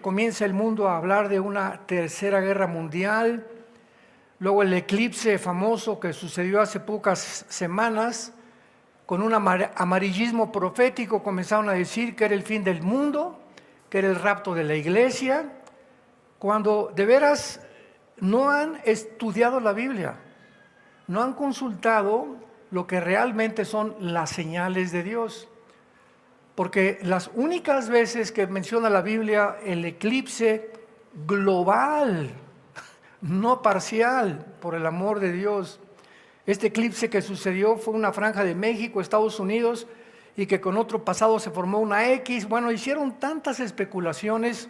Comienza el mundo a hablar de una tercera guerra mundial, luego el eclipse famoso que sucedió hace pocas semanas, con un amarillismo profético comenzaron a decir que era el fin del mundo, que era el rapto de la iglesia, cuando de veras no han estudiado la Biblia, no han consultado lo que realmente son las señales de Dios. Porque las únicas veces que menciona la Biblia el eclipse global, no parcial, por el amor de Dios. Este eclipse que sucedió fue una franja de México, Estados Unidos, y que con otro pasado se formó una X. Bueno, hicieron tantas especulaciones,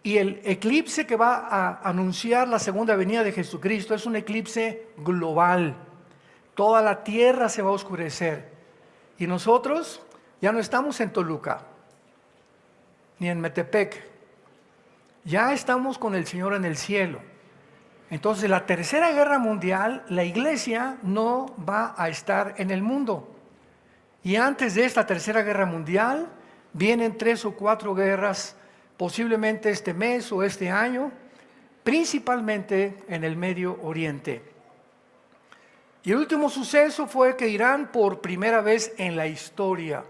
y el eclipse que va a anunciar la segunda venida de Jesucristo es un eclipse global. Toda la tierra se va a oscurecer. Y nosotros ya no estamos en Toluca, ni en Metepec. Ya estamos con el Señor en el cielo. Entonces, la tercera guerra mundial, la iglesia no va a estar en el mundo. Y antes de esta tercera guerra mundial, vienen 3 o 4 guerras, posiblemente este mes o este año, principalmente en el Medio Oriente. Y el último suceso fue que Irán, por primera vez en la historia,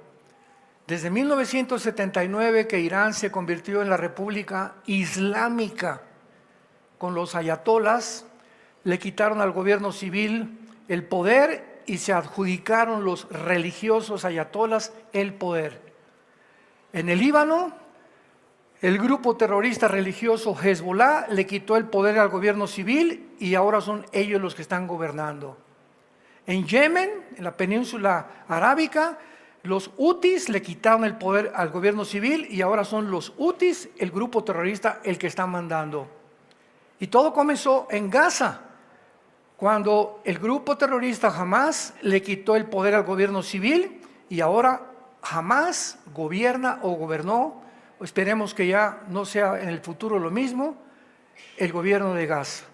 desde 1979 que Irán se convirtió en la República Islámica, con los ayatolas, le quitaron al gobierno civil el poder y se adjudicaron los religiosos ayatolas el poder. En el Líbano, el grupo terrorista religioso Hezbollah le quitó el poder al gobierno civil y ahora son ellos los que están gobernando. En Yemen, en la península arábica, los hutis le quitaron el poder al gobierno civil y ahora son los hutis, el grupo terrorista, el que está mandando. Y todo comenzó en Gaza, cuando el grupo terrorista Hamas le quitó el poder al gobierno civil y ahora Hamas gobierna o gobernó, esperemos que ya no sea en el futuro lo mismo, el gobierno de Gaza.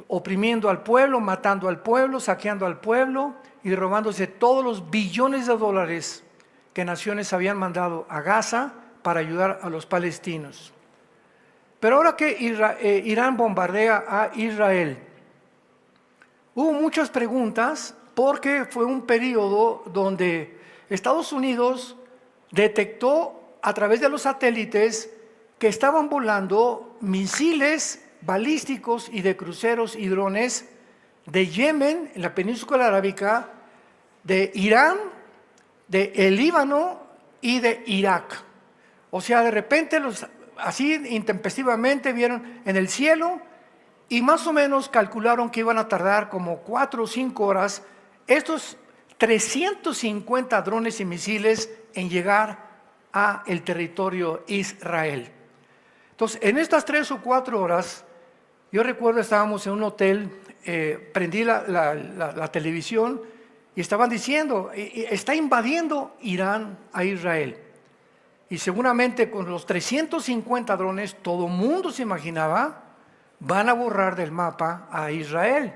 Oprimiendo al pueblo, matando al pueblo, saqueando al pueblo y robándose todos los billones de dólares que naciones habían mandado a Gaza para ayudar a los palestinos. Pero ahora que Irán bombardea a Israel, hubo muchas preguntas porque fue un periodo donde Estados Unidos detectó a través de los satélites que estaban volando misiles balísticos y de cruceros y drones de Yemen, en la península arábica, de Irán, de el Líbano y de Irak. O sea, de repente así intempestivamente vieron en el cielo y más o menos calcularon que iban a tardar como 4 o 5 horas estos 350 drones y misiles en llegar a el territorio Israel. Entonces, en estas 3 o 4 horas, yo recuerdo estábamos en un hotel, prendí la televisión y estaban diciendo, está invadiendo Irán a Israel. Y seguramente con los 350 drones, todo el mundo se imaginaba, van a borrar del mapa a Israel.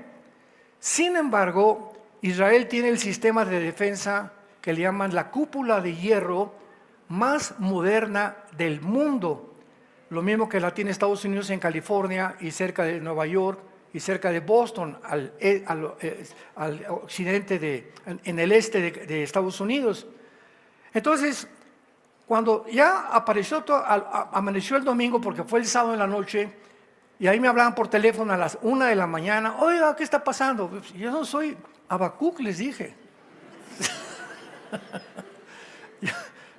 Sin embargo, Israel tiene el sistema de defensa que le llaman la cúpula de hierro más moderna del mundo. Lo mismo que la tiene Estados Unidos en California y cerca de Nueva York y cerca de Boston, al occidente, en el este de Estados Unidos. Entonces, cuando ya amaneció el domingo, porque fue el sábado en la noche, y ahí me hablaban por teléfono a las 1 de la mañana, oiga, ¿qué está pasando? Yo no soy Habacuc, les dije.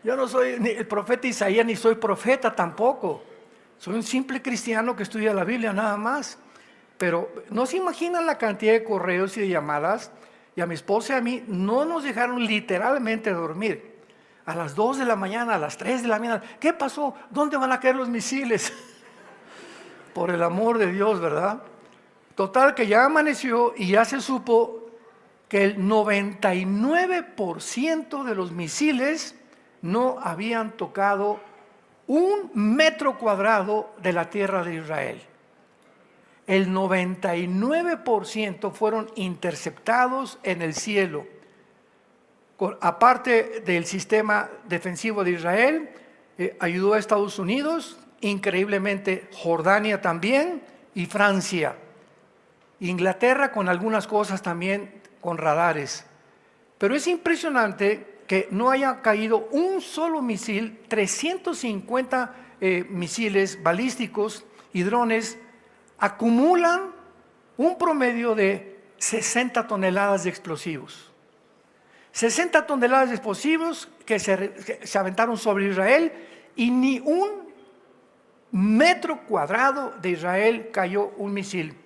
Yo no soy ni el profeta Isaías, ni soy profeta tampoco. Soy un simple cristiano que estudia la Biblia nada más. Pero no se imaginan la cantidad de correos y de llamadas, y a mi esposa y a mí no nos dejaron literalmente dormir. A las 2 de la mañana, a las 3 de la mañana, ¿qué pasó? ¿Dónde van a caer los misiles? Por el amor de Dios, ¿verdad? Total que ya amaneció y ya se supo que el 99% de los misiles no habían tocado 1 metro cuadrado de la tierra de Israel. El 99% fueron interceptados en el cielo. Aparte del sistema defensivo de Israel, ayudó a Estados Unidos, increíblemente Jordania también y Francia. Inglaterra con algunas cosas también con radares. Pero es impresionante que no haya caído un solo misil, 350 misiles balísticos y drones acumulan un promedio de 60 toneladas de explosivos. 60 toneladas de explosivos que se aventaron sobre Israel y ni un metro cuadrado de Israel cayó un misil.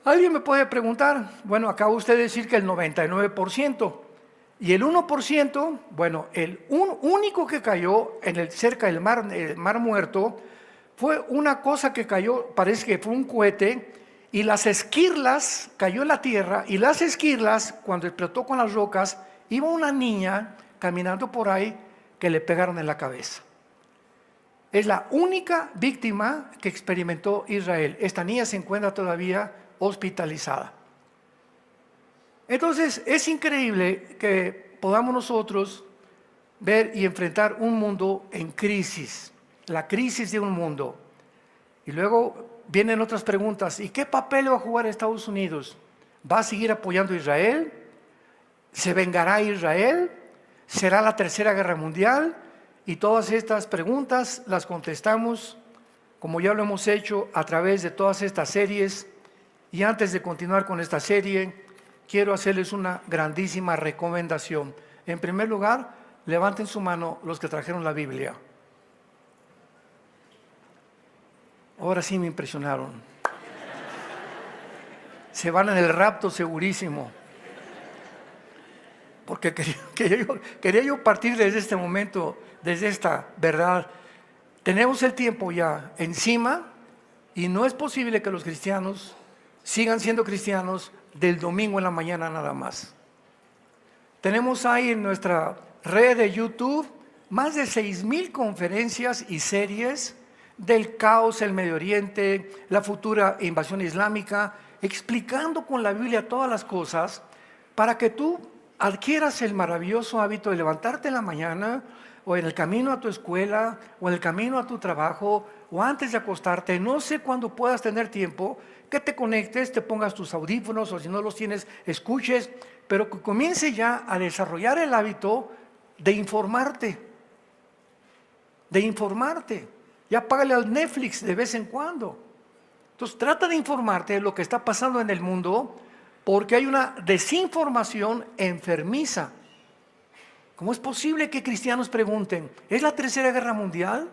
¿Alguien me puede preguntar? Bueno, acaba usted de decir que el 99%. Y el 1%, bueno, el único que cayó cerca del mar Muerto, fue una cosa que cayó, parece que fue un cohete, y las esquirlas, cayó en la tierra, y las esquirlas, cuando explotó con las rocas, iba una niña caminando por ahí que le pegaron en la cabeza. Es la única víctima que experimentó Israel. Esta niña se encuentra todavía hospitalizada. Entonces es increíble que podamos nosotros ver y enfrentar un mundo en crisis, la crisis de un mundo. Y luego vienen otras preguntas: ¿y qué papel va a jugar Estados Unidos? ¿Va a seguir apoyando a Israel? ¿Se vengará Israel? ¿Será la tercera guerra mundial? Y todas estas preguntas las contestamos, como ya lo hemos hecho, a través de todas estas series. Y antes de continuar con esta serie, quiero hacerles una grandísima recomendación. En primer lugar, levanten su mano los que trajeron la Biblia. Ahora sí me impresionaron. Se van en el rapto segurísimo. Porque quería yo partir desde este momento, desde esta verdad. Tenemos el tiempo ya encima y no es posible que los cristianos sigan siendo cristianos del domingo en la mañana nada más. Tenemos ahí en nuestra red de YouTube más de 6,000 conferencias y series del caos, el Medio Oriente, la futura invasión islámica, explicando con la Biblia todas las cosas para que tú adquieras el maravilloso hábito de levantarte en la mañana o en el camino a tu escuela o en el camino a tu trabajo o antes de acostarte, no sé cuándo puedas tener tiempo, que te conectes, te pongas tus audífonos o si no los tienes, escuches, pero que comience ya a desarrollar el hábito de informarte. Ya págale al Netflix de vez en cuando. Entonces trata de informarte de lo que está pasando en el mundo, porque hay una desinformación enfermiza. ¿Cómo es posible que cristianos pregunten, ¿es la tercera guerra mundial?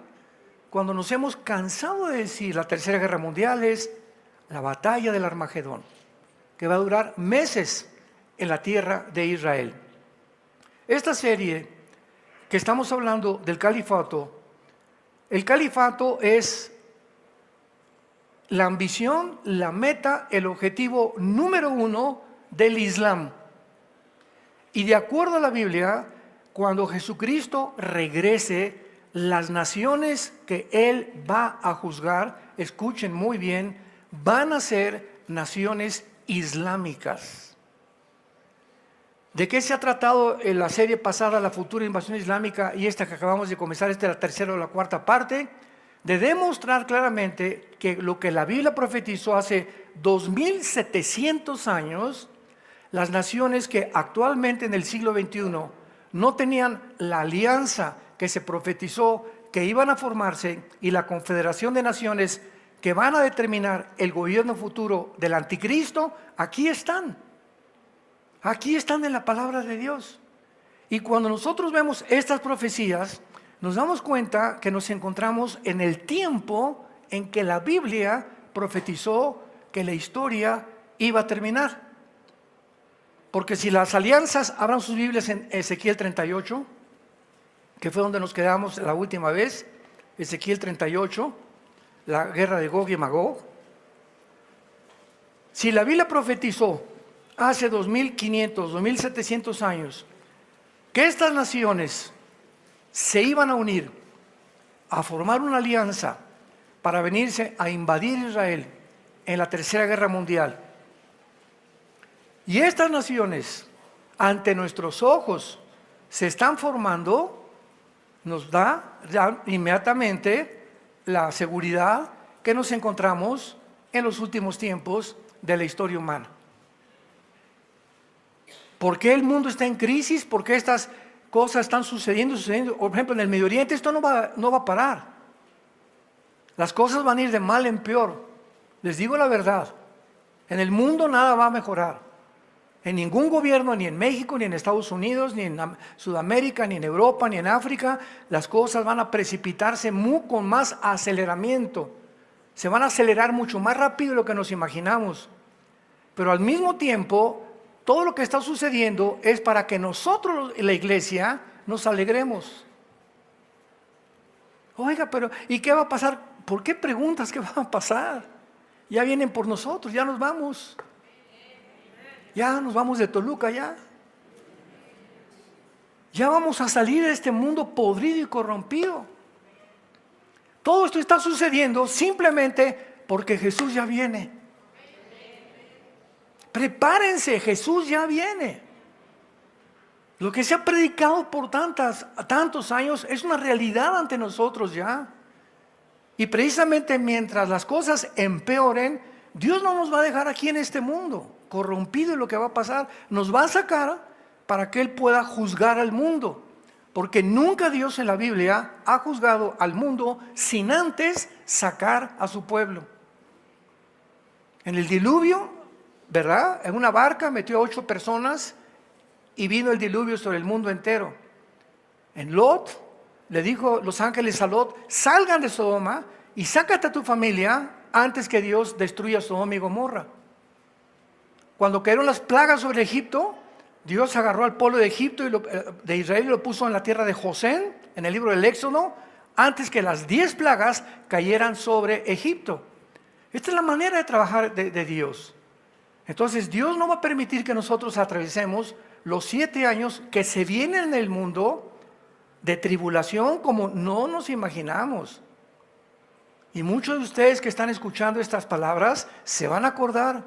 Cuando nos hemos cansado de decir la tercera guerra mundial es la batalla del Armagedón, que va a durar meses en la tierra de Israel. Esta serie que estamos hablando del califato, el califato es la ambición, la meta, el objetivo número 1 del Islam. Y de acuerdo a la Biblia, cuando Jesucristo regrese, las naciones que Él va a juzgar, escuchen muy bien, van a ser naciones islámicas. ¿De qué se ha tratado en la serie pasada, la futura invasión islámica, y esta que acabamos de comenzar, esta es la tercera o la cuarta parte? De demostrar claramente que lo que la Biblia profetizó hace 2700 años, las naciones que actualmente en el siglo XXI no tenían la alianza que se profetizó que iban a formarse y la confederación de naciones que van a determinar el gobierno futuro del anticristo, aquí están en la palabra de Dios. Y cuando nosotros vemos estas profecías, nos damos cuenta que nos encontramos en el tiempo en que la Biblia profetizó que la historia iba a terminar. Porque si las alianzas, abran sus Biblias en Ezequiel 38, que fue donde nos quedamos la última vez, Ezequiel 38, la guerra de Gog y Magog. Si la Biblia profetizó hace 2500, 2700 años que estas naciones se iban a unir, a formar una alianza para venirse a invadir Israel en la tercera guerra mundial, y estas naciones ante nuestros ojos se están formando, nos da ya inmediatamente la seguridad que nos encontramos en los últimos tiempos de la historia humana. ¿Por qué el mundo está en crisis? ¿Por qué estas cosas están sucediendo? Por ejemplo, en el Medio Oriente esto no va a parar. Las cosas van a ir de mal en peor. Les digo la verdad. En el mundo nada va a mejorar. En ningún gobierno, ni en México, ni en Estados Unidos, ni en Sudamérica, ni en Europa, ni en África, las cosas van a precipitarse con más aceleramiento. Se van a acelerar mucho más rápido de lo que nos imaginamos. Pero al mismo tiempo, todo lo que está sucediendo es para que nosotros, la iglesia, nos alegremos. Oiga, pero ¿y qué va a pasar? ¿Por qué preguntas qué va a pasar? Ya vienen por nosotros, ya nos vamos. Ya nos vamos de Toluca, ya. Ya vamos a salir de este mundo podrido y corrompido. Todo esto está sucediendo simplemente porque Jesús ya viene. Prepárense, Jesús ya viene. Lo que se ha predicado por tantos años es una realidad ante nosotros ya. Y precisamente mientras las cosas empeoren, Dios no nos va a dejar aquí en este mundo corrompido. Y lo que va a pasar, nos va a sacar para que Él pueda juzgar al mundo. Porque nunca Dios en la Biblia ha juzgado al mundo sin antes sacar a su pueblo. En el diluvio, ¿verdad? En una barca metió a 8 personas y vino el diluvio sobre el mundo entero. En Lot, le dijo los ángeles a Lot: salgan de Sodoma y sácate a tu familia antes que Dios destruya Sodoma y Gomorra. Cuando cayeron las plagas sobre Egipto, Dios agarró al pueblo de Egipto y de Israel y lo puso en la tierra de Gosén, en el libro del Éxodo, antes que las 10 plagas cayeran sobre Egipto. Esta es la manera de trabajar de Dios. Entonces Dios no va a permitir que nosotros atravesemos los 7 años que se vienen en el mundo de tribulación como no nos imaginamos. Y muchos de ustedes que están escuchando estas palabras se van a acordar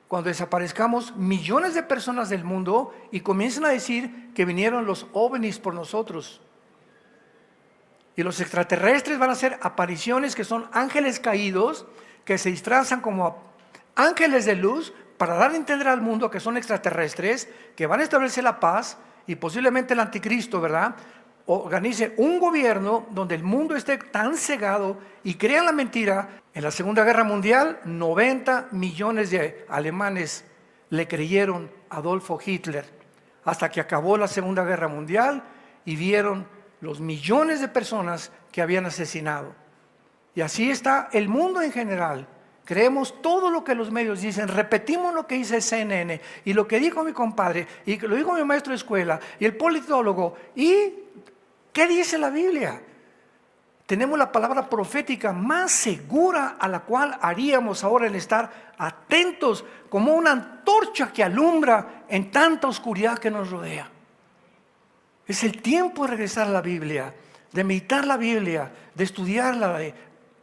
cuando desaparezcamos millones de personas del mundo y comiencen a decir que vinieron los ovnis por nosotros. Y los extraterrestres van a hacer apariciones que son ángeles caídos que se disfrazan como ángeles de luz para dar a entender al mundo que son extraterrestres, que van a establecer la paz y posiblemente el anticristo, ¿verdad?, organice un gobierno donde el mundo esté tan cegado y crean la mentira. En la Segunda Guerra Mundial, 90 millones de alemanes le creyeron a Adolfo Hitler, hasta que acabó la Segunda Guerra Mundial y vieron los millones de personas que habían asesinado. Y así está el mundo en general. Creemos todo lo que los medios dicen, repetimos lo que dice CNN y lo que dijo mi compadre y lo dijo mi maestro de escuela y el politólogo. ¿Y qué dice la Biblia? Tenemos la palabra profética más segura a la cual haríamos ahora el estar atentos como una antorcha que alumbra en tanta oscuridad que nos rodea. Es el tiempo de regresar a la Biblia, de meditar la Biblia, de estudiarla, de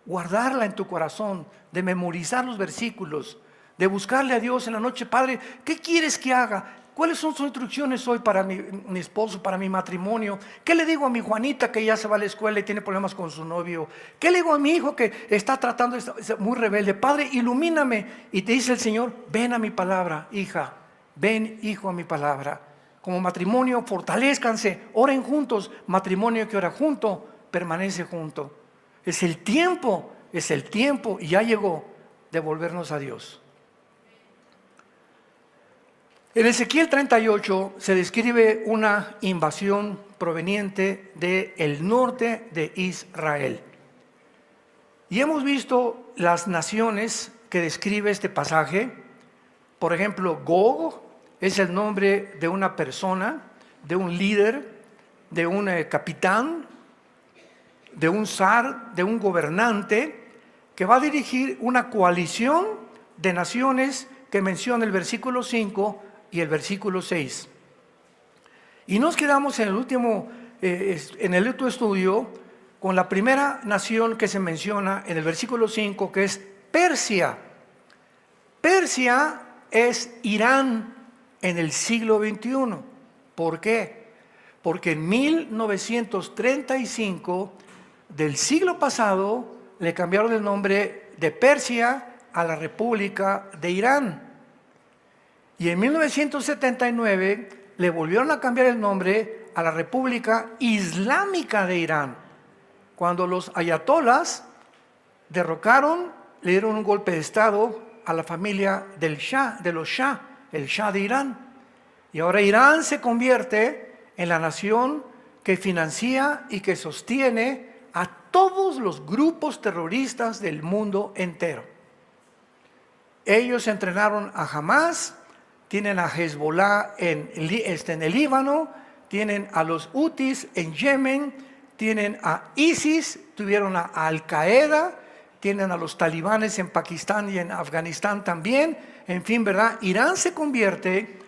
guardarla en tu corazón, de memorizar los versículos, de buscarle a Dios en la noche. Padre, ¿qué quieres que haga? ¿Cuáles son sus instrucciones hoy para mi esposo, para mi matrimonio? ¿Qué le digo a mi Juanita que ya se va a la escuela y tiene problemas con su novio? ¿Qué le digo a mi hijo que está tratando, es muy rebelde? Padre, ilumíname. Y te dice el Señor: ven a mi palabra, hija. Ven, hijo, a mi palabra. Como matrimonio, fortalézcanse, oren juntos. Matrimonio que ora junto, permanece junto. Es el tiempo y ya llegó de volvernos a Dios. En Ezequiel 38 se describe una invasión proveniente del norte de Israel. Y hemos visto las naciones que describe este pasaje. Por ejemplo, Gog es el nombre de una persona, de un líder, de un capitán, de un zar, de un gobernante que va a dirigir una coalición de naciones que menciona el versículo 5 y el versículo 6. Y nos quedamos en el último estudio con la primera nación que se menciona en el versículo 5, que es Persia. Persia es Irán en el siglo XXI. ¿Por qué? porque en 1935 del siglo pasado le cambiaron el nombre de Persia a la República de Irán. Y en 1979 le volvieron a cambiar el nombre a la República Islámica de Irán, cuando los ayatolás derrocaron, le dieron un golpe de Estado a la familia del Shah, de los Shah, el Shah de Irán. Y ahora Irán se convierte en la nación que financia y que sostiene a todos los grupos terroristas del mundo entero. Ellos entrenaron a Hamas, tienen a Hezbollah en el Líbano, tienen a los Hutis en Yemen, tienen a ISIS, tuvieron a Al-Qaeda, tienen a los talibanes en Pakistán y en Afganistán también. En fin, ¿verdad? Irán se convierte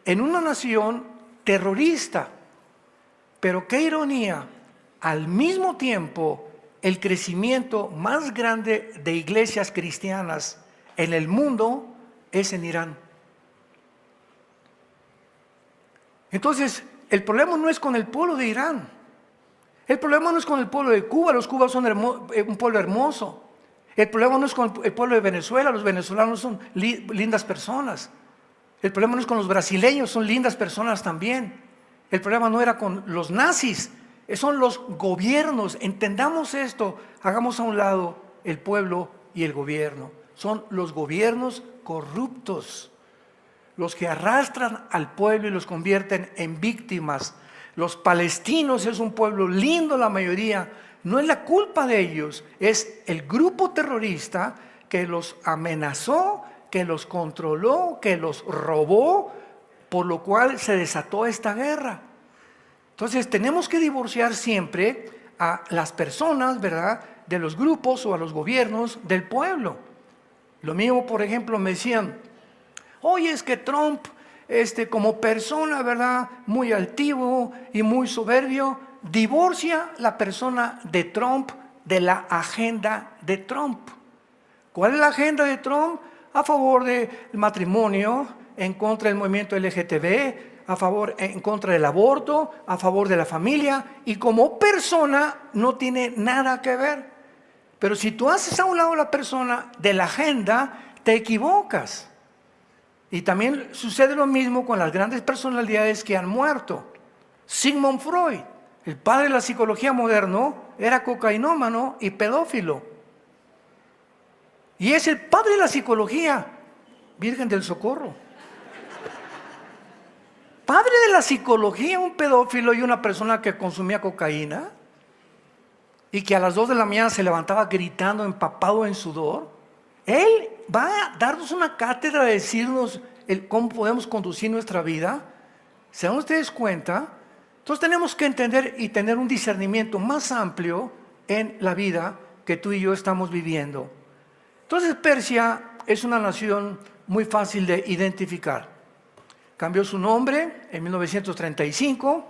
en una nación terrorista. Pero qué ironía, al mismo tiempo, el crecimiento más grande de iglesias cristianas en el mundo es en Irán. Entonces, el problema no es con el pueblo de Irán. El problema no es con el pueblo de Cuba. Los cubanos son un pueblo hermoso. El problema no es con el pueblo de Venezuela. Los venezolanos son lindas personas. El problema no es con los brasileños. Son lindas personas también. El problema no era con los nazis. Son los gobiernos. Entendamos esto. Hagamos a un lado el pueblo y el gobierno. Son los gobiernos corruptos los que arrastran al pueblo y los convierten en víctimas. Los palestinos es un pueblo lindo, la mayoría. No es la culpa de ellos, es el grupo terrorista que los amenazó, que los controló, que los robó, por lo cual se desató esta guerra. Entonces tenemos que divorciar siempre a las personas, ¿verdad?, de los grupos o a los gobiernos del pueblo. Lo mismo, por ejemplo, me decían, oye, es que Trump, como persona, ¿verdad?, muy altivo y muy soberbio, divorcia la persona de Trump de la agenda de Trump. ¿Cuál es la agenda de Trump? A favor del matrimonio, en contra del movimiento LGTB, en contra del aborto, a favor de la familia, y como persona no tiene nada que ver. Pero si tú haces a un lado la persona de la agenda, te equivocas. Y también sucede lo mismo con las grandes personalidades que han muerto. Sigmund Freud, el padre de la psicología moderna, era cocainómano y pedófilo. Y es el padre de la psicología, Virgen del Socorro. Padre de la psicología, un pedófilo y una persona que consumía cocaína y que a las 2 de la mañana se levantaba gritando, empapado en sudor. Él va a darnos una cátedra de decirnos cómo podemos conducir nuestra vida. ¿Se dan ustedes cuenta? Entonces tenemos que entender y tener un discernimiento más amplio en la vida que tú y yo estamos viviendo. Entonces Persia es una nación muy fácil de identificar. Cambió su nombre en 1935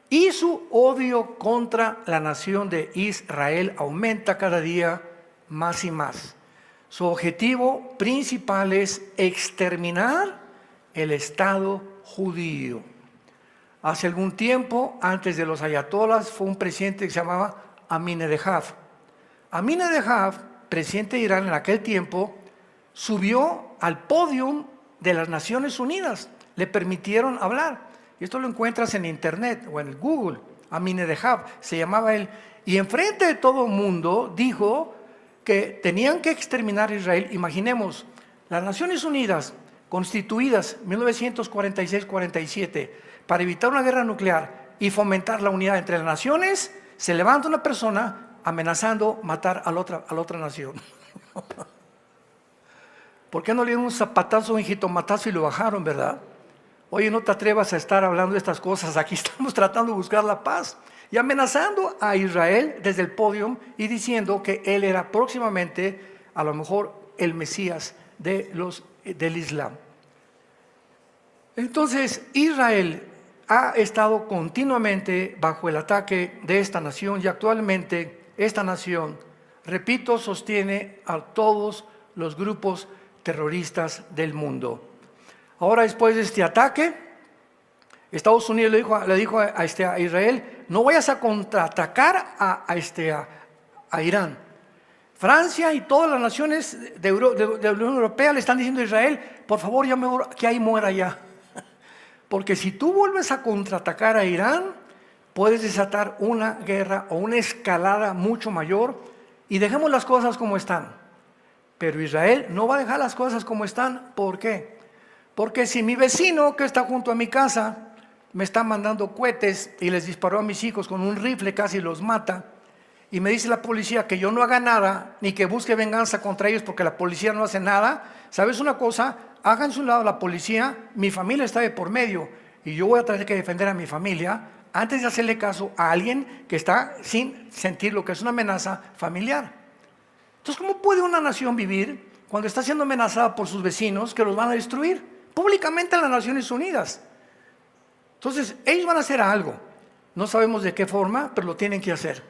y su odio contra la nación de Israel aumenta cada día más y más. Su objetivo principal es exterminar el Estado judío. Hace algún tiempo, antes de los ayatolás, fue un presidente que se llamaba Ahmadinejad. Ahmadinejad, presidente de Irán en aquel tiempo, subió al podio de las Naciones Unidas. Le permitieron hablar. Y esto lo encuentras en internet o en el Google. Ahmadinejad se llamaba él. Y enfrente de todo el mundo dijo que tenían que exterminar a Israel. Imaginemos, las Naciones Unidas, constituidas en 1946-47, para evitar una guerra nuclear y fomentar la unidad entre las naciones, se levanta una persona amenazando matar a la otra nación. ¿Por qué no le dieron un zapatazo, un jitomatazo y lo bajaron, verdad? Oye, no te atrevas a estar hablando de estas cosas, aquí estamos tratando de buscar la paz. Y amenazando a Israel desde el podio y diciendo que él era próximamente, a lo mejor, el Mesías del Islam. Entonces, Israel ha estado continuamente bajo el ataque de esta nación y actualmente esta nación, repito, sostiene a todos los grupos terroristas del mundo. Ahora, después de este ataque, Estados Unidos le dijo a Israel, no vayas a contraatacar a Irán. Francia y todas las naciones de la Unión Europea le están diciendo a Israel, por favor, ya que ahí muera ya. Porque si tú vuelves a contraatacar a Irán, puedes desatar una guerra o una escalada mucho mayor, y dejemos las cosas como están. Pero Israel no va a dejar las cosas como están. ¿Por qué? Porque si mi vecino que está junto a mi casa me está mandando cohetes y les disparó a mis hijos con un rifle, casi los mata, y me dice la policía que yo no haga nada, ni que busque venganza contra ellos porque la policía no hace nada, ¿sabes una cosa? Háganse un lado la policía, mi familia está de por medio, y yo voy a tener que defender a mi familia antes de hacerle caso a alguien que está sin sentir lo que es una amenaza familiar. Entonces, ¿cómo puede una nación vivir cuando está siendo amenazada por sus vecinos que los van a destruir? Públicamente en las Naciones Unidas. Entonces, ellos van a hacer algo. No sabemos de qué forma, pero lo tienen que hacer.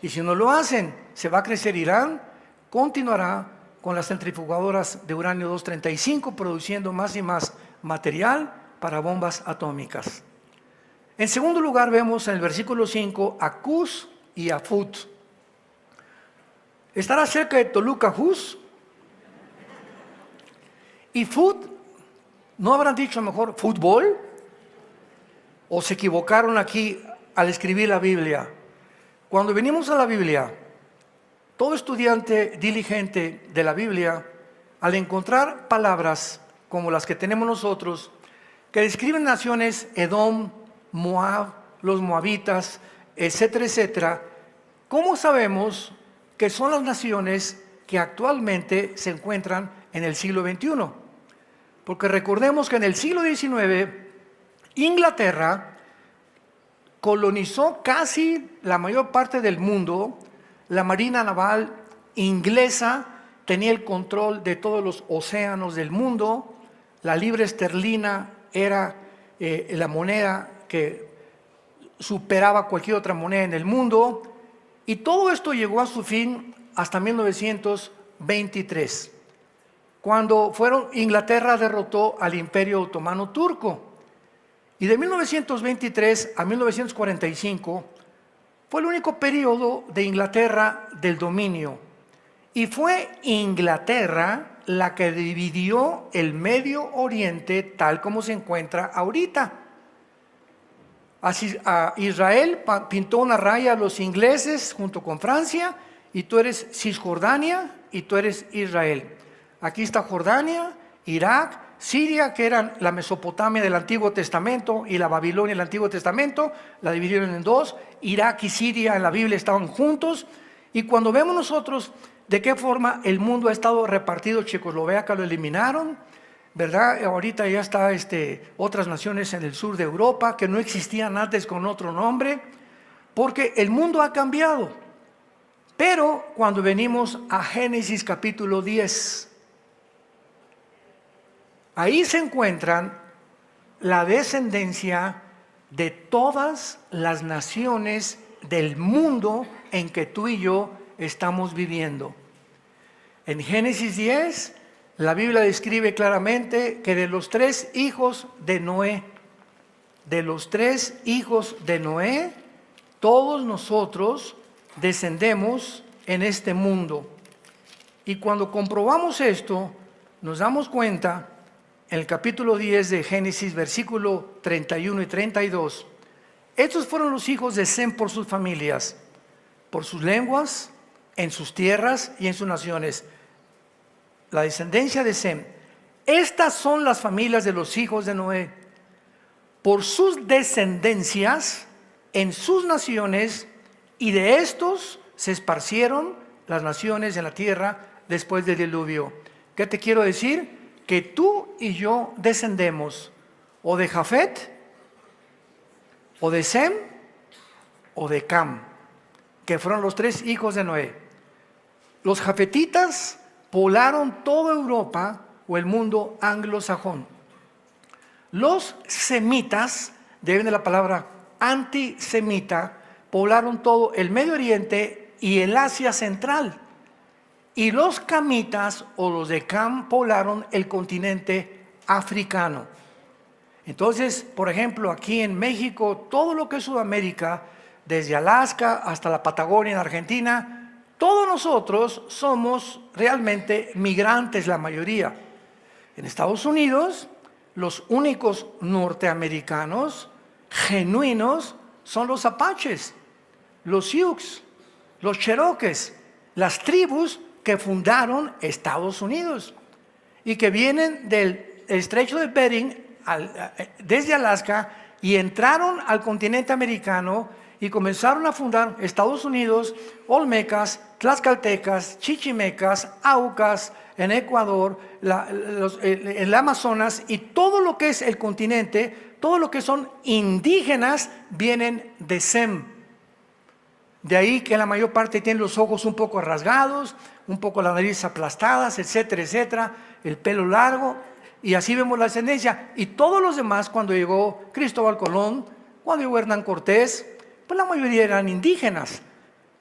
Y si no lo hacen, se va a crecer Irán, continuará con las centrifugadoras de uranio 235, produciendo más y más material para bombas atómicas. En segundo lugar, vemos en el versículo 5 a Cus y a Fut. Estará cerca de Toluca Hus y Fut. ¿No habrán dicho mejor fútbol? ¿O se equivocaron aquí al escribir la Biblia? Cuando venimos a la Biblia, todo estudiante diligente de la Biblia, al encontrar palabras como las que tenemos nosotros, que describen naciones, Edom, Moab, los moabitas, etcétera, etcétera, ¿cómo sabemos que son las naciones que actualmente se encuentran en el siglo XXI? Porque recordemos que en el siglo XIX, Inglaterra colonizó casi la mayor parte del mundo. La marina naval inglesa tenía el control de todos los océanos del mundo. La libra esterlina era la moneda que superaba cualquier otra moneda en el mundo. Y todo esto llegó a su fin hasta 1923, cuando Inglaterra derrotó al Imperio Otomano Turco. Y de 1923 a 1945 fue el único periodo de Inglaterra del dominio. Y fue Inglaterra la que dividió el Medio Oriente tal como se encuentra ahorita. Así, a Israel pintó una raya a los ingleses junto con Francia, y tú eres Cisjordania y tú eres Israel. Aquí está Jordania, Irak, Siria, que eran la Mesopotamia del Antiguo Testamento, y la Babilonia del Antiguo Testamento, la dividieron en dos. Irak y Siria en la Biblia estaban juntos. Y cuando vemos nosotros de qué forma el mundo ha estado repartido, Checoslovaquia lo eliminaron, ¿verdad? Ahorita ya está otras naciones en el sur de Europa que no existían antes con otro nombre, porque el mundo ha cambiado. Pero cuando venimos a Génesis capítulo 10, ahí se encuentran la descendencia de todas las naciones del mundo en que tú y yo estamos viviendo. En Génesis 10, la Biblia describe claramente que de los 3 hijos de Noé, todos nosotros descendemos en este mundo. Y cuando comprobamos esto, nos damos cuenta, en el capítulo 10 de Génesis, versículo 31 y 32, estos fueron los hijos de Sem por sus familias, por sus lenguas, en sus tierras y en sus naciones. La descendencia de Sem. Estas son las familias de los hijos de Noé, por sus descendencias, en sus naciones, y de estos se esparcieron las naciones en la tierra después del diluvio. ¿Qué te quiero decir? Que tú y yo descendemos o de Jafet, o de Sem, o de Cam, que fueron los 3 hijos de Noé. Los jafetitas poblaron toda Europa o el mundo anglosajón. Los semitas, de ahí viene la palabra antisemita, poblaron todo el Medio Oriente y el Asia Central. Y los camitas o los de Cam poblaron el continente africano. Entonces, por ejemplo, aquí en México, todo lo que es Sudamérica, desde Alaska hasta la Patagonia en Argentina, todos nosotros somos realmente migrantes, la mayoría. En Estados Unidos, los únicos norteamericanos genuinos son los apaches, los Sioux, los cherokees, las tribus que fundaron Estados Unidos y que vienen del estrecho de Bering desde Alaska y entraron al continente americano y comenzaron a fundar Estados Unidos, olmecas, tlaxcaltecas, chichimecas, aucas, en Ecuador, el Amazonas y todo lo que es el continente, todo lo que son indígenas vienen de Sem. De ahí que la mayor parte tienen los ojos un poco rasgados, un poco la nariz aplastadas, etcétera, etcétera, el pelo largo, y así vemos la ascendencia. Y todos los demás, cuando llegó Cristóbal Colón, cuando llegó Hernán Cortés, pues la mayoría eran indígenas.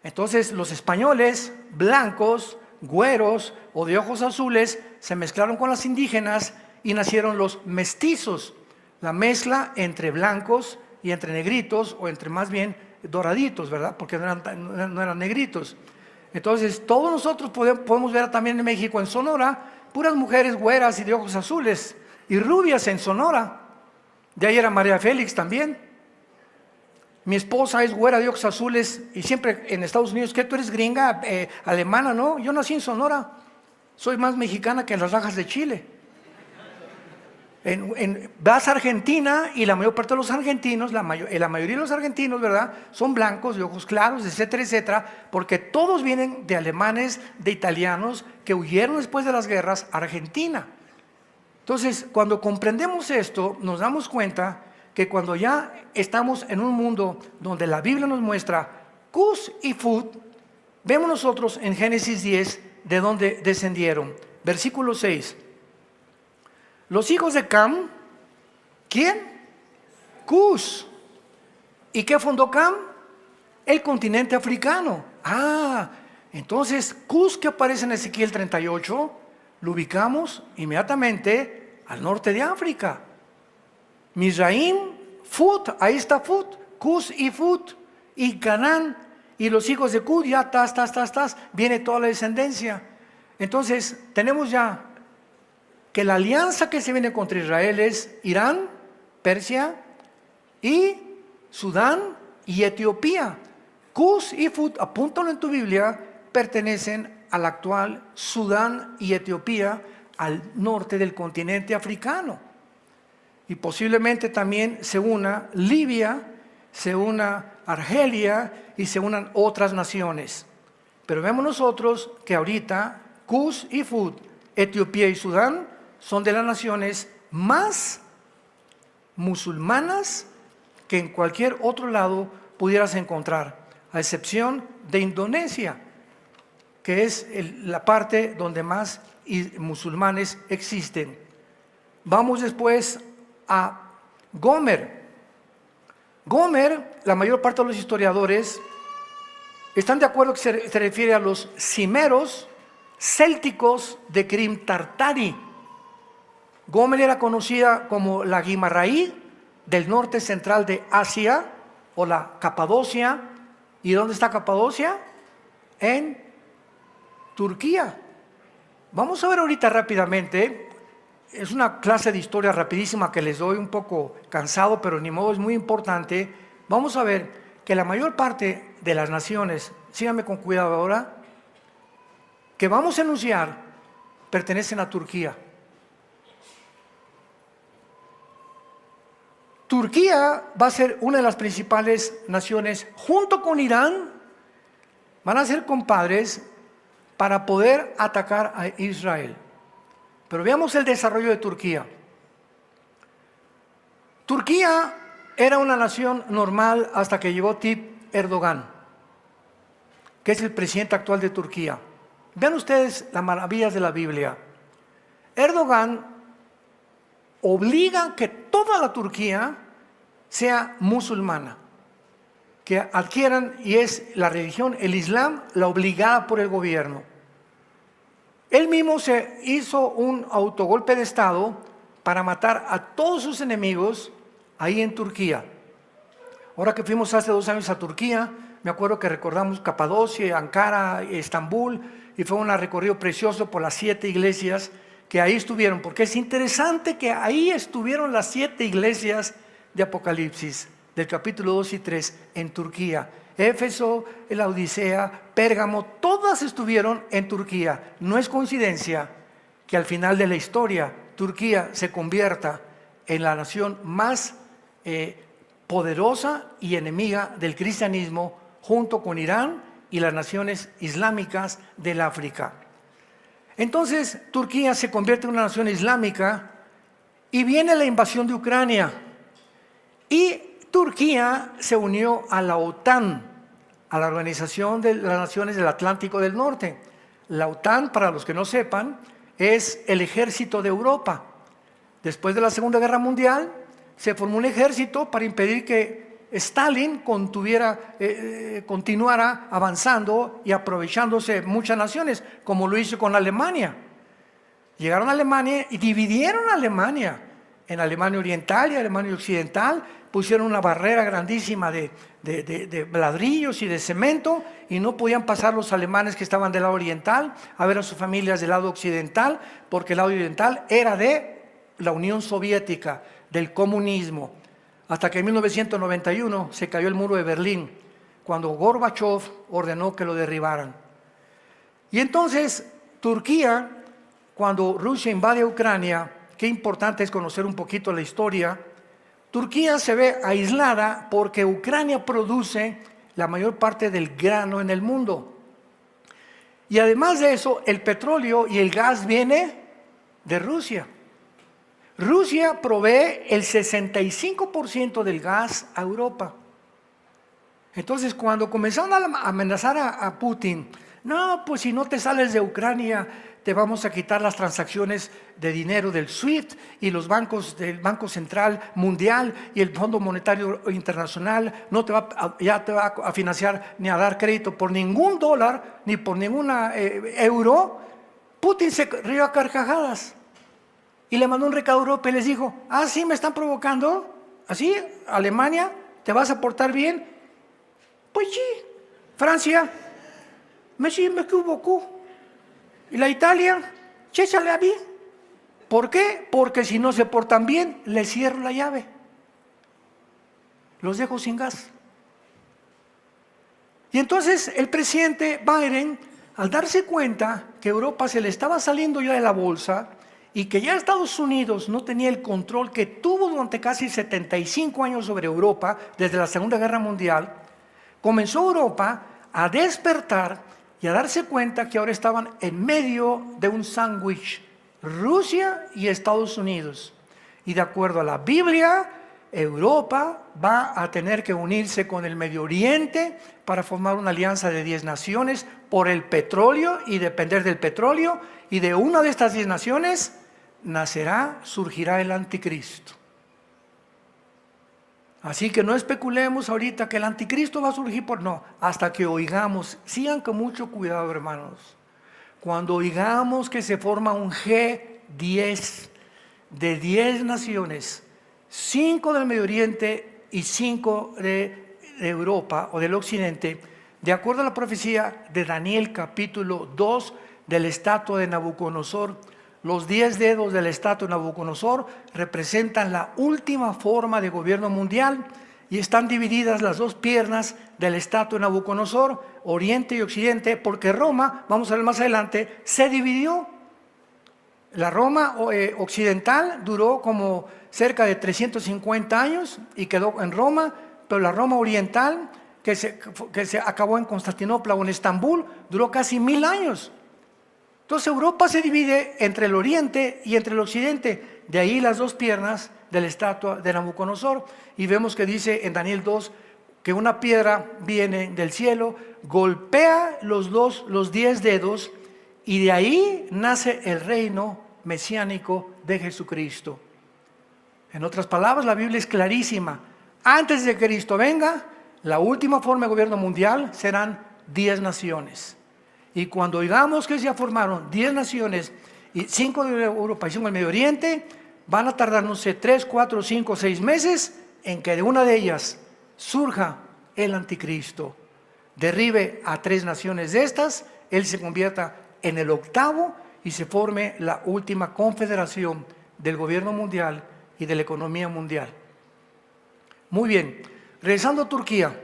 Entonces los españoles, blancos, güeros o de ojos azules, se mezclaron con las indígenas y nacieron los mestizos, la mezcla entre blancos y entre negritos, o entre más bien doraditos, ¿verdad? Porque no eran negritos. Entonces todos nosotros podemos ver también en México, en Sonora, puras mujeres güeras y de ojos azules y rubias en Sonora. De ahí era María Félix también. Mi esposa es güera de ojos azules y siempre en Estados Unidos, ¿qué? ¿Tú eres gringa, alemana? No, yo nací en Sonora, soy más mexicana que en las rajas de Chile. Vas a Argentina y la mayor parte de los argentinos, la mayoría de los argentinos, ¿verdad?, son blancos, de ojos claros, etcétera, etcétera, porque todos vienen de alemanes, de italianos, que huyeron después de las guerras a Argentina. Entonces, cuando comprendemos esto, nos damos cuenta que cuando ya estamos en un mundo donde la Biblia nos muestra Cus y Fut, vemos nosotros en Génesis 10 de dónde descendieron. Versículo 6. Los hijos de Cam, ¿quién? Cus. ¿Y qué fundó Cam? El continente africano. Entonces Cus, que aparece en Ezequiel 38, lo ubicamos inmediatamente al norte de África. Mizraim, Fut, ahí está Fut, Cus y Fut, y Canaán, y los hijos de Cus, ya viene toda la descendencia. Entonces tenemos ya que la alianza que se viene contra Israel es Irán, Persia y Sudán y Etiopía. Cus y Fut, apúntalo en tu Biblia, pertenecen al actual Sudán y Etiopía, al norte del continente africano. Y posiblemente también se una Libia, se una Argelia y se unan otras naciones. Pero vemos nosotros que ahorita Cus y Fut, Etiopía y Sudán son de las naciones más musulmanas que en cualquier otro lado pudieras encontrar, a excepción de Indonesia, que es la parte donde más musulmanes existen. Vamos después a Gomer. Gomer, la mayor parte de los historiadores están de acuerdo que se refiere a los cimeros célticos de Krim Tartari. Gomer era conocida como la Guimarães del norte central de Asia, o la Capadocia. ¿Y dónde está Capadocia? En Turquía. Vamos a ver ahorita rápidamente. Es una clase de historia rapidísima que les doy, un poco cansado, pero ni modo, es muy importante. Vamos a ver que la mayor parte de las naciones, síganme con cuidado ahora, que vamos a enunciar, pertenecen a Turquía. Turquía va a ser una de las principales naciones, junto con Irán, van a ser compadres para poder atacar a Israel. Pero veamos el desarrollo de Turquía. Turquía era una nación normal hasta que llegó Tayyip Erdogan, que es el presidente actual de Turquía. Vean ustedes las maravillas de la Biblia. Erdogan obliga que toda la Turquía sea musulmana, que adquieran, y es la religión, el Islam, la obligada por el gobierno. Él mismo se hizo un autogolpe de Estado para matar a todos sus enemigos ahí en Turquía. Ahora que fuimos hace 2 años a Turquía, me acuerdo que recordamos Capadocia, Ankara, Estambul, y fue un recorrido precioso por las 7 iglesias que ahí estuvieron, porque es interesante que ahí estuvieron las 7 iglesias de Apocalipsis, del capítulo 2 y 3, en Turquía. Éfeso, la Odisea, Pérgamo, todas estuvieron en Turquía. No es coincidencia que al final de la historia, Turquía se convierta en la nación más poderosa y enemiga del cristianismo, junto con Irán y las naciones islámicas del África. Entonces, Turquía se convierte en una nación islámica y viene la invasión de Ucrania. Y Turquía se unió a la OTAN, a la Organización de las Naciones del Atlántico del Norte. La OTAN, para los que no sepan, es el ejército de Europa. Después de la Segunda Guerra Mundial, se formó un ejército para impedir que Stalin continuara avanzando y aprovechándose muchas naciones, como lo hizo con Alemania. Llegaron a Alemania y dividieron a Alemania en Alemania Oriental y Alemania Occidental, pusieron una barrera grandísima de ladrillos y de cemento, y no podían pasar los alemanes que estaban del lado oriental a ver a sus familias del lado occidental, porque el lado oriental era de la Unión Soviética, del comunismo. Hasta que en 1991 se cayó el muro de Berlín, cuando Gorbachev ordenó que lo derribaran. Y entonces Turquía, cuando Rusia invade Ucrania, qué importante es conocer un poquito la historia. Turquía se ve aislada porque Ucrania produce la mayor parte del grano en el mundo. Y además de eso, el petróleo y el gas viene de Rusia. Rusia provee el 65% del gas a Europa. Entonces, cuando comenzaron a amenazar a Putin, no, pues si no te sales de Ucrania, te vamos a quitar las transacciones de dinero del SWIFT y los bancos del Banco Central Mundial y el Fondo Monetario Internacional, ya te va a financiar ni a dar crédito por ningún dólar ni por ninguna euro. Putin se rió a carcajadas y le mandó un recado a Europa y les dijo: sí, me están provocando, así, Alemania, ¿te vas a portar bien? Pues sí. Francia, me equivoco. Y la Italia, chéchale a mí. ¿Por qué? Porque si no se portan bien, les cierro la llave. Los dejo sin gas. Y entonces el presidente Biden, al darse cuenta que Europa se le estaba saliendo ya de la bolsa y que ya Estados Unidos no tenía el control que tuvo durante casi 75 años sobre Europa, desde la Segunda Guerra Mundial, comenzó Europa a despertar y a darse cuenta que ahora estaban en medio de un sándwich, Rusia y Estados Unidos. Y de acuerdo a la Biblia, Europa va a tener que unirse con el Medio Oriente para formar una alianza de 10 naciones por el petróleo y depender del petróleo. Y de una de estas 10 naciones surgirá el anticristo. Así que no especulemos ahorita que el anticristo va a surgir no, hasta que oigamos. Sigan con mucho cuidado, hermanos. Cuando oigamos que se forma un G10 de 10 naciones, 5 del Medio Oriente y 5 de Europa o del Occidente, de acuerdo a la profecía de Daniel capítulo 2 del estatua de Nabucodonosor, los 10 dedos del estatua de Nabucodonosor representan la última forma de gobierno mundial y están divididas las 2 piernas del estatua de Nabucodonosor, Oriente y Occidente, porque Roma, vamos a ver más adelante, se dividió. La Roma occidental duró como cerca de 350 años y quedó en Roma, pero la Roma oriental, que se acabó en Constantinopla o en Estambul, duró casi 1000 años. Entonces Europa se divide entre el oriente y entre el occidente, de ahí las 2 piernas de la estatua de Nabucodonosor, y vemos que dice en Daniel 2 que una piedra viene del cielo, golpea los 10 dedos, y de ahí nace el reino mesiánico de Jesucristo. En otras palabras, la Biblia es clarísima: antes de que Cristo venga, la última forma de gobierno mundial serán 10 naciones. Y cuando oigamos que se formaron 10 naciones, y 5 de Europa y 5 del Medio Oriente, van a tardar, no sé, 3, 4, 5, 6 meses en que de una de ellas surja el anticristo, derribe a 3 naciones de estas, él se convierta en el octavo y se forme la última confederación del gobierno mundial y de la economía mundial. Muy bien, regresando a Turquía.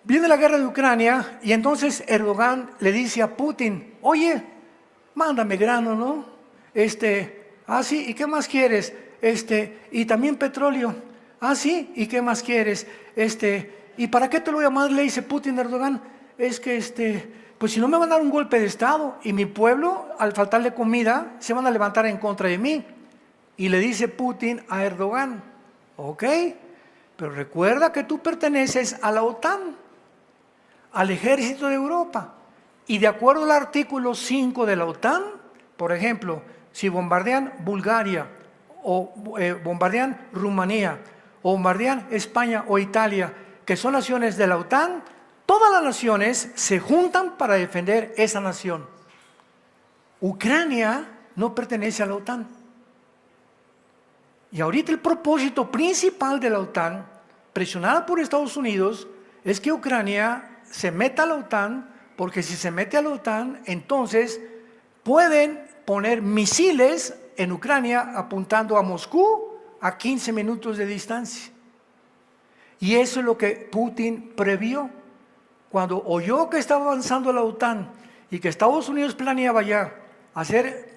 Viene la guerra de Ucrania y entonces Erdogan le dice a Putin, oye, mándame grano, ¿no? Sí, ¿y qué más quieres? Y también petróleo. Sí, ¿y qué más quieres? ¿Y para qué te lo voy a mandar? Le dice Putin a Erdogan, es que pues si no me van a dar un golpe de estado y mi pueblo, al faltarle comida, se van a levantar en contra de mí. Y le dice Putin a Erdogan, ok, pero recuerda que tú perteneces a la OTAN, al ejército de Europa. Y de acuerdo al artículo 5 de la OTAN, por ejemplo, si bombardean Bulgaria, o bombardean Rumanía, o bombardean España o Italia, que son naciones de la OTAN, todas las naciones se juntan para defender esa nación. Ucrania no pertenece a la OTAN. Y ahorita el propósito principal de la OTAN, presionada por Estados Unidos, es que Ucrania se meta a la OTAN, porque si se mete a la OTAN, entonces pueden poner misiles en Ucrania apuntando a Moscú a 15 minutos de distancia. Y eso es lo que Putin previó. Cuando oyó que estaba avanzando la OTAN y que Estados Unidos planeaba ya hacer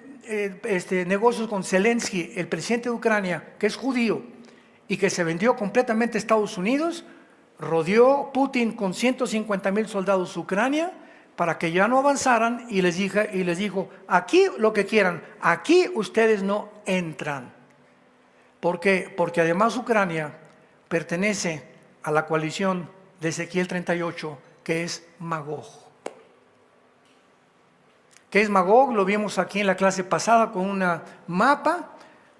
negocios con Zelensky, el presidente de Ucrania, que es judío, y que se vendió completamente a Estados Unidos, rodeó Putin con 150,000 soldados Ucrania para que ya no avanzaran y les dijo, aquí lo que quieran, aquí ustedes no entran. ¿Por qué? Porque además Ucrania pertenece a la coalición de Ezequiel 38, que es Magog. ¿Qué es Magog? Lo vimos aquí en la clase pasada con un mapa.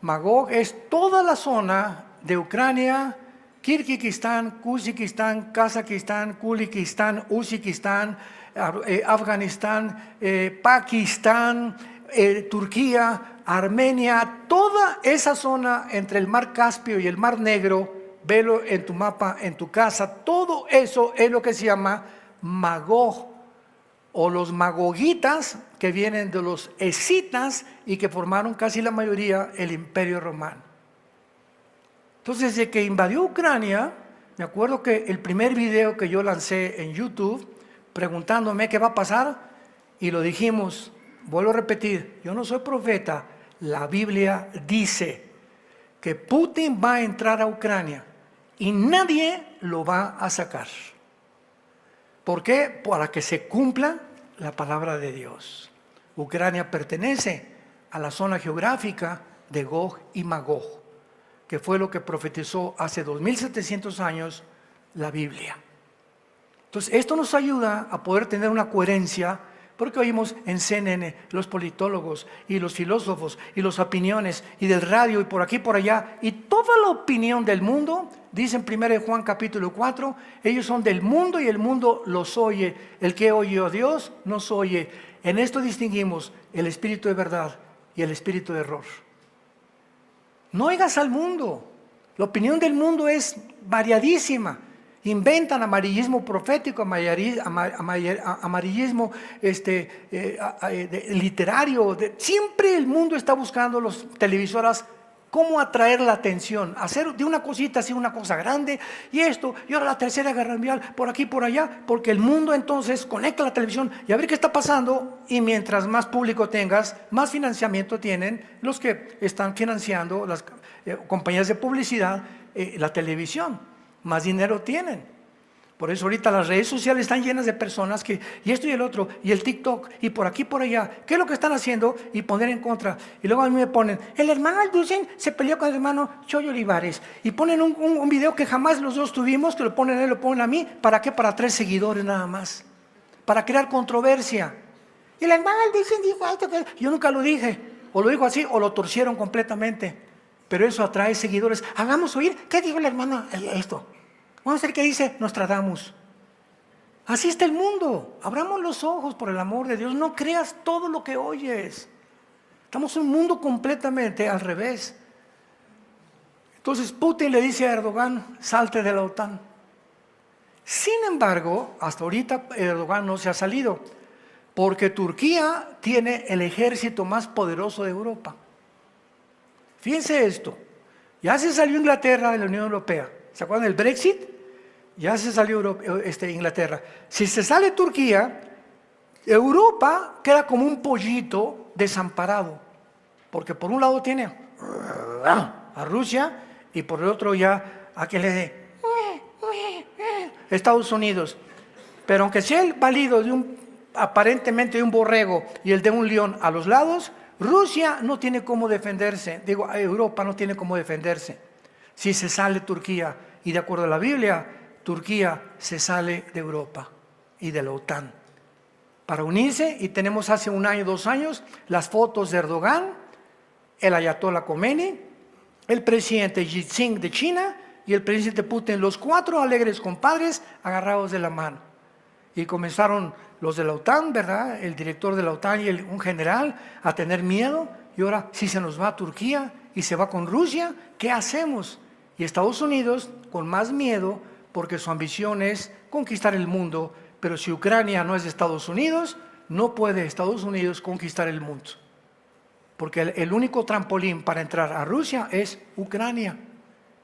Magog es toda la zona de Ucrania, Kirguistán, Kuzikistán, Kazajistán, Kulikistán, Uzbekistán, Afganistán, Pakistán, Turquía, Armenia, toda esa zona entre el mar Caspio y el mar Negro, velo en tu mapa, en tu casa, todo eso es lo que se llama Magog, o los magogitas, que vienen de los escitas y que formaron casi la mayoría el Imperio Romano. Entonces, desde que invadió Ucrania, me acuerdo que el primer video que yo lancé en YouTube, preguntándome qué va a pasar, y lo dijimos, vuelvo a repetir, yo no soy profeta, la Biblia dice que Putin va a entrar a Ucrania y nadie lo va a sacar. ¿Por qué? Para que se cumpla la palabra de Dios. Ucrania pertenece a la zona geográfica de Gog y Magog, que fue lo que profetizó hace 2700 años la Biblia. Entonces, esto nos ayuda a poder tener una coherencia, porque oímos en CNN los politólogos y los filósofos y las opiniones y del radio y por aquí y por allá, y toda la opinión del mundo, dice en 1 Juan capítulo 4, ellos son del mundo y el mundo los oye. El que oye a Dios nos oye. En esto distinguimos el espíritu de verdad y el espíritu de error. No oigas al mundo. La opinión del mundo es variadísima. Inventan amarillismo profético, amarillismo literario. Siempre el mundo está buscando las televisoras cómo atraer la atención, hacer de una cosita así una cosa grande, y esto, y ahora la tercera guerra mundial, por aquí, por allá, porque el mundo entonces conecta la televisión y a ver qué está pasando, y mientras más público tengas, más financiamiento tienen los que están financiando las compañías de publicidad, la televisión, más dinero tienen. Por eso ahorita las redes sociales están llenas de personas que, y esto y el otro, y el TikTok, y por aquí, por allá, ¿qué es lo que están haciendo? Y poner en contra. Y luego a mí me ponen, el hermano Alducin se peleó con el hermano Choyo Olivares, y ponen un video que jamás los dos tuvimos, que lo ponen a él, lo ponen a mí, ¿para qué? Para 3 seguidores nada más, para crear controversia. Y el hermano Alducin dijo esto, que yo nunca lo dije, o lo dijo así, o lo torcieron completamente, pero eso atrae seguidores. Hagamos oír, ¿qué dijo el hermano esto? Vamos a ver qué dice Nostradamus. Así está el mundo. Abramos los ojos por el amor de Dios. No creas todo lo que oyes. Estamos en un mundo completamente al revés. Entonces Putin le dice a Erdogan, salte de la OTAN. Sin embargo, hasta ahorita Erdogan no se ha salido, porque Turquía tiene el ejército más poderoso de Europa. Fíjense esto, ya se salió Inglaterra de la Unión Europea. ¿Se acuerdan del Brexit? Ya se salió Inglaterra. Si se sale Turquía, Europa queda como un pollito desamparado, porque por un lado tiene a Rusia y por el otro ya a que le dé Estados Unidos. Pero aunque sea el válido aparentemente de un borrego y el de un león a los lados, Rusia no tiene cómo defenderse, Europa no tiene cómo defenderse. Si se sale Turquía, y de acuerdo a la Biblia, Turquía se sale de Europa y de la OTAN para unirse, y tenemos hace 1 año, 2 años, las fotos de Erdogan, el ayatollah Khomeini, el presidente Xi Jinping de China y el presidente Putin, los 4 alegres compadres agarrados de la mano. Y comenzaron los de la OTAN, ¿verdad? El director de la OTAN y un general a tener miedo. Y ahora, si se nos va a Turquía y se va con Rusia, ¿qué hacemos? Y Estados Unidos con más miedo, porque su ambición es conquistar el mundo. Pero si Ucrania no es de Estados Unidos, no puede Estados Unidos conquistar el mundo. Porque el único trampolín para entrar a Rusia es Ucrania.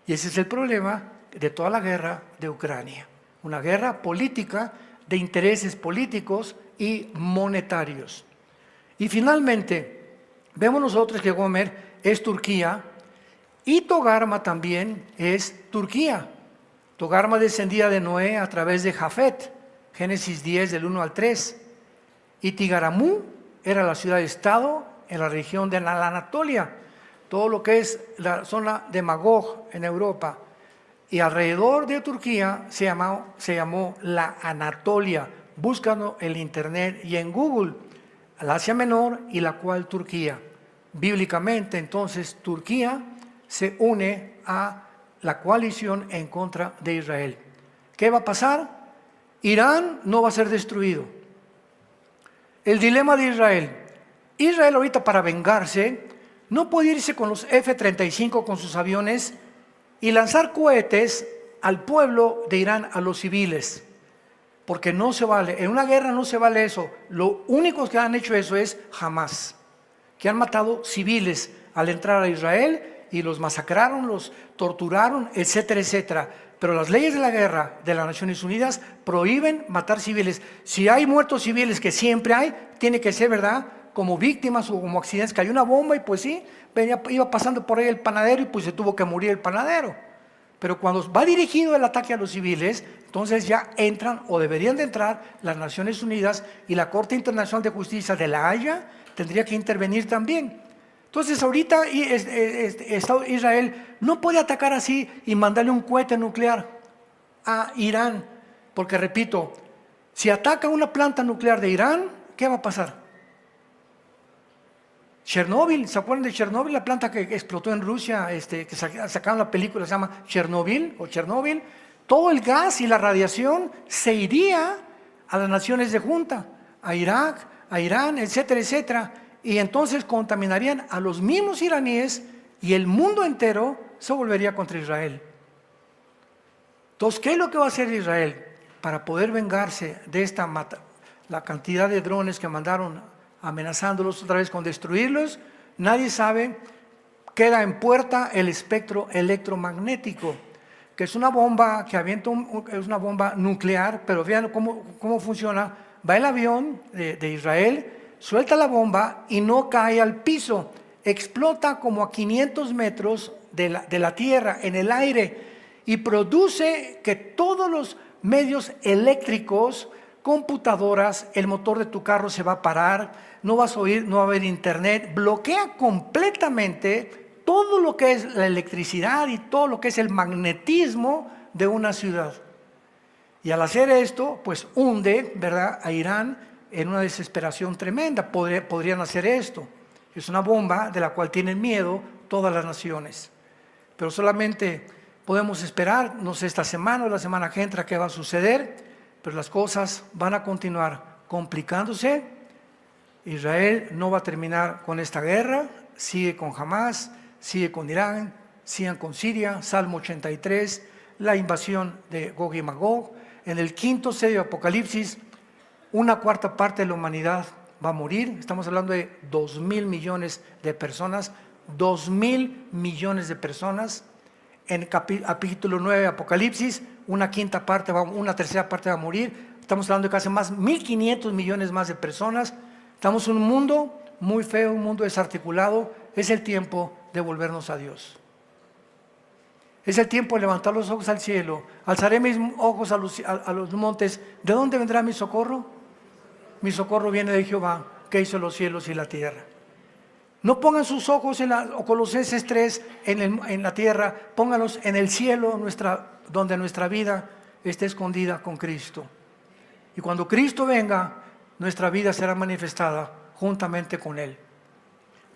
Y ese es el problema de toda la guerra de Ucrania. Una guerra política de intereses políticos y monetarios. Y finalmente, vemos nosotros que Gomer es Turquía y Togarma también es Turquía. Togarma descendía de Noé a través de Jafet, Génesis 10 del 1 al 3. Y Tigaramú era la ciudad-estado en la región de la Anatolia, todo lo que es la zona de Magog en Europa. Y alrededor de Turquía se llamó la Anatolia. Búscalo en internet y en Google, el Asia Menor y la cual Turquía. Bíblicamente, entonces, Turquía se une a la coalición en contra de Israel. ¿Qué va a pasar? Irán no va a ser destruido. El dilema de Israel. Israel ahorita, para vengarse, no puede irse con los F-35 con sus aviones y lanzar cohetes al pueblo de Irán, a los civiles, porque no se vale. En una guerra no se vale eso. Lo único que han hecho eso es Hamas, que han matado civiles al entrar a Israel y los masacraron, los torturaron, etcétera, etcétera. Pero las leyes de la guerra de las Naciones Unidas prohíben matar civiles. Si hay muertos civiles, que siempre hay, tiene que ser, ¿verdad?, como víctimas o como accidentes. Cayó una bomba y pues sí, iba pasando por ahí el panadero y pues se tuvo que morir el panadero. Pero cuando va dirigido el ataque a los civiles, entonces ya entran o deberían de entrar las Naciones Unidas, y la Corte Internacional de Justicia de La Haya tendría que intervenir también. Entonces ahorita Israel no puede atacar así y mandarle un cohete nuclear a Irán, porque repito, si ataca una planta nuclear de Irán, ¿qué va a pasar? Chernóbil, ¿se acuerdan de Chernóbil? La planta que explotó en Rusia, que sacaron la película, se llama Chernobyl o Chernóbil. Todo el gas y la radiación se iría a las naciones de junta, a Irak, a Irán, etcétera, etcétera. Y entonces contaminarían a los mismos iraníes y el mundo entero se volvería contra Israel. Entonces, ¿qué es lo que va a hacer Israel para poder vengarse de esta la cantidad de drones que mandaron amenazándolos otra vez con destruirlos? Nadie sabe. Queda en puerta el espectro electromagnético, que es una bomba que avienta, es una bomba nuclear, pero vean cómo funciona. Va el avión de Israel, suelta la bomba y no cae al piso, explota como a 500 metros de la tierra, en el aire, y produce que todos los medios eléctricos, computadoras, el motor de tu carro se va a parar, no vas a oír, no va a haber internet, bloquea completamente todo lo que es la electricidad y todo lo que es el magnetismo de una ciudad. Y al hacer esto, pues hunde, ¿verdad?, a Irán en una desesperación tremenda. Podrían hacer esto. Es una bomba de la cual tienen miedo todas las naciones. Pero solamente podemos esperar, no sé, esta semana o la semana que entra qué va a suceder, pero las cosas van a continuar complicándose Israel no va a terminar con esta guerra, sigue con Hamas, sigue con Irán, sigue con Siria, Salmo 83, la invasión de Gog y Magog. En el quinto sello de Apocalipsis, una cuarta parte de la humanidad va a morir. Estamos hablando de 2.000 millones de personas, 2.000 millones de personas. En capítulo 9 de Apocalipsis, una tercera parte va a morir. Estamos hablando de casi más 1.500 millones más de personas. Estamos en un mundo muy feo, un mundo desarticulado. Es el tiempo de volvernos a Dios. Es el tiempo de levantar los ojos al cielo. Alzaré mis ojos a los montes. ¿De dónde vendrá mi socorro? Mi socorro viene de Jehová, que hizo los cielos y la tierra. No pongan sus ojos o Colosenses 3 en la tierra, pónganlos en el cielo, donde nuestra vida esté escondida con Cristo. Y cuando Cristo venga, nuestra vida será manifestada juntamente con Él.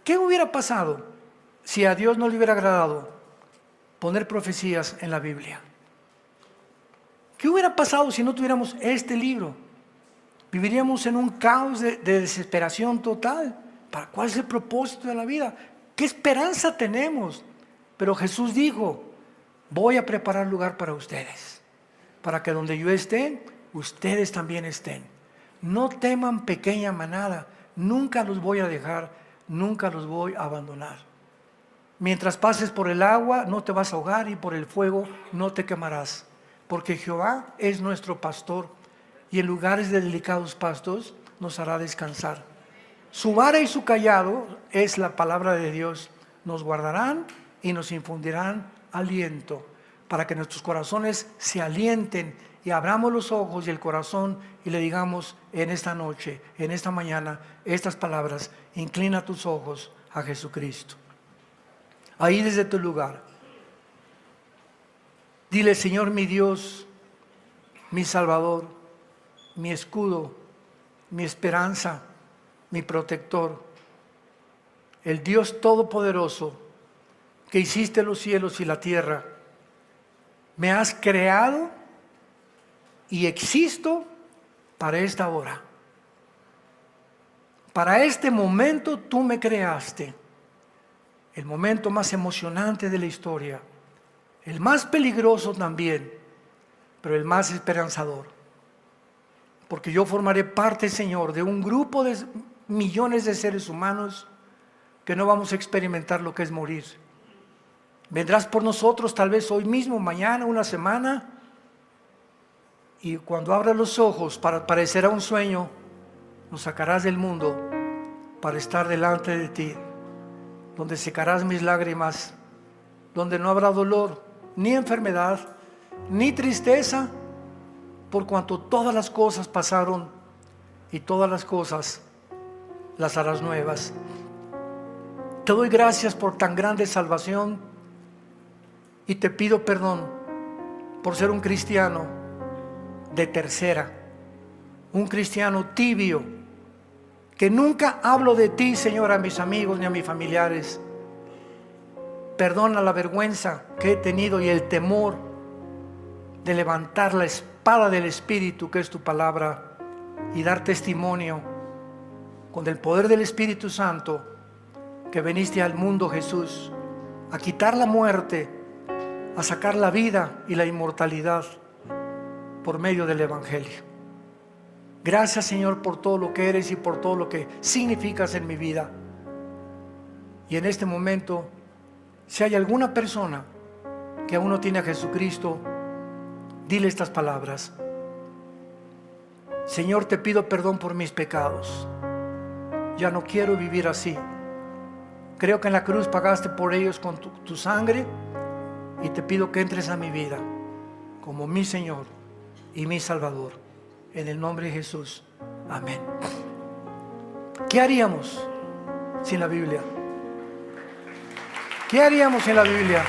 ¿Qué hubiera pasado si a Dios no le hubiera agradado poner profecías en la Biblia? ¿Qué hubiera pasado si no tuviéramos este libro? Viviríamos en un caos de desesperación total. ¿Cuál es el propósito de la vida? ¿Qué esperanza tenemos? Pero Jesús dijo, voy a preparar lugar para ustedes, para que donde yo esté, ustedes también estén. No teman, pequeña manada, nunca los voy a dejar, nunca los voy a abandonar. Mientras pases por el agua, no te vas a ahogar, y por el fuego no te quemarás, porque Jehová es nuestro pastor, y en lugares de delicados pastos nos hará descansar. Su vara y su cayado, es la palabra de Dios, nos guardarán y nos infundirán aliento, para que nuestros corazones se alienten y abramos los ojos y el corazón y le digamos en esta noche, en esta mañana, estas palabras: inclina tus ojos a Jesucristo. Ahí desde tu lugar, dile: Señor mi Dios, mi Salvador, mi escudo, mi esperanza, mi protector, el Dios todopoderoso que hiciste los cielos y la tierra. Me has creado y existo para esta hora. Para este momento tú me creaste, el momento más emocionante de la historia, el más peligroso también, pero el más esperanzador. Porque yo formaré parte, Señor, de un grupo de millones de seres humanos que no vamos a experimentar lo que es morir. Vendrás por nosotros tal vez hoy mismo, mañana, una semana, y cuando abras los ojos parecerá un sueño, nos sacarás del mundo para estar delante de ti, donde secarás mis lágrimas, donde no habrá dolor, ni enfermedad, ni tristeza, por cuanto todas las cosas pasaron y todas las cosas las harás nuevas. Te doy gracias por tan grande salvación y te pido perdón por ser un cristiano de tercera, un cristiano tibio, que nunca hablo de ti, Señor, a mis amigos ni a mis familiares. Perdona la vergüenza que he tenido y el temor de levantar la espada del Espíritu, que es tu palabra, y dar testimonio con el poder del Espíritu Santo que viniste al mundo, Jesús, a quitar la muerte, a sacar la vida y la inmortalidad por medio del Evangelio. Gracias, Señor, por todo lo que eres y por todo lo que significas en mi vida. Y en este momento, si hay alguna persona que aún no tiene a Jesucristo, dile estas palabras: Señor, te pido perdón por mis pecados. Ya no quiero vivir así. Creo que en la cruz pagaste por ellos con tu sangre, y te pido que entres a mi vida como mi Señor y mi Salvador. En el nombre de Jesús. Amén. ¿Qué haríamos sin la Biblia? ¿Qué haríamos sin la Biblia?